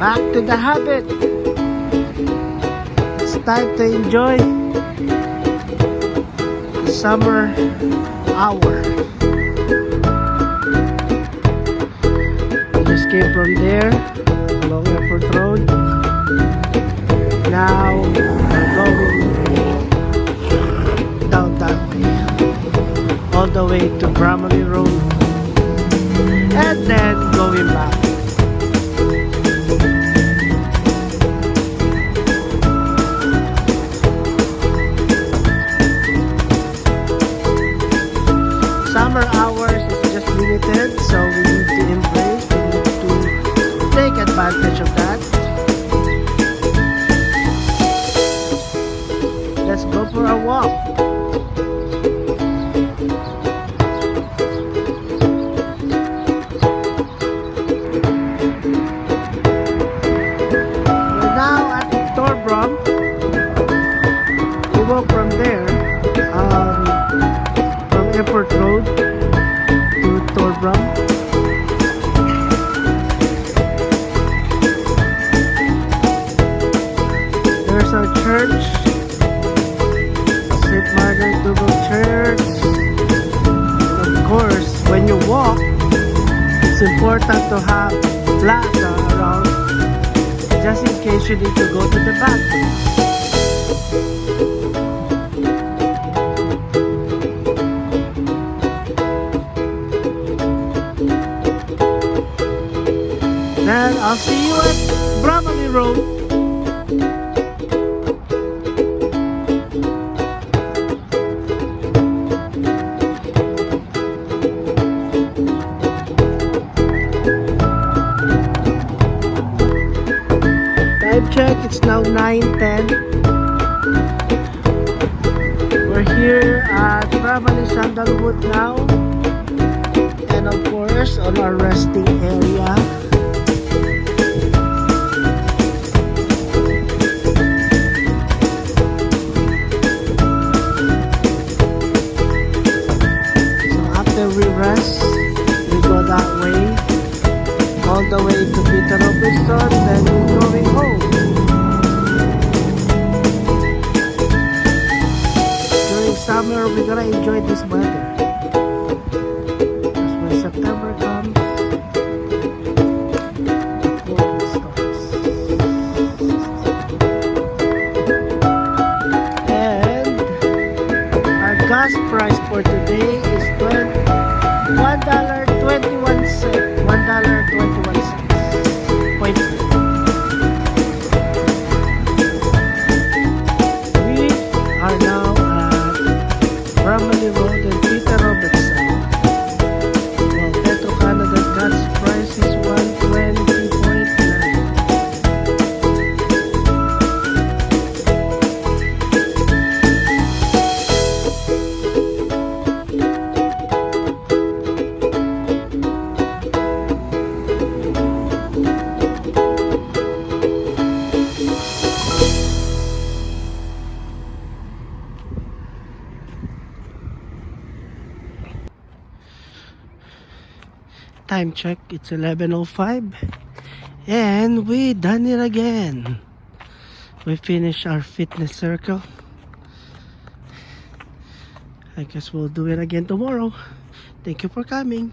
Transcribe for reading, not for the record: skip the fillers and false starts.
back to the habit. It's time to enjoy the summer hour. We just came from there along Airport Road. Now we're going down that way, all the way to Bramley Road, and then going back. Summer hours is just limited, so we need to embrace, we need to take advantage of that. Let's go for a walk. We're now at Torbram. We walk from there, from Airport Road to Torbram. There's our church, St. Margaret Double Church. And of course, when you walk, it's important to have plaza around, just in case you need to go to the bathroom. Then I'll see you at Bramley Road. Time check, it's now 9:10. We're here at Bramley Sandalwood now, and of course on our resting area. We rest, we go that way, all the way to Peter Robertson, then we're going home. During summer, we're gonna enjoy this weather, because when September comes, the cold starts. And our gas price for today is $1.21. We are now at Bramley Road and Peter Robertson. Well, Petro Canada gas price is $1.20.9. Time check, it's 11:05, and we done it again. We finished our fitness circle. I guess we'll do it again tomorrow. Thank you for coming.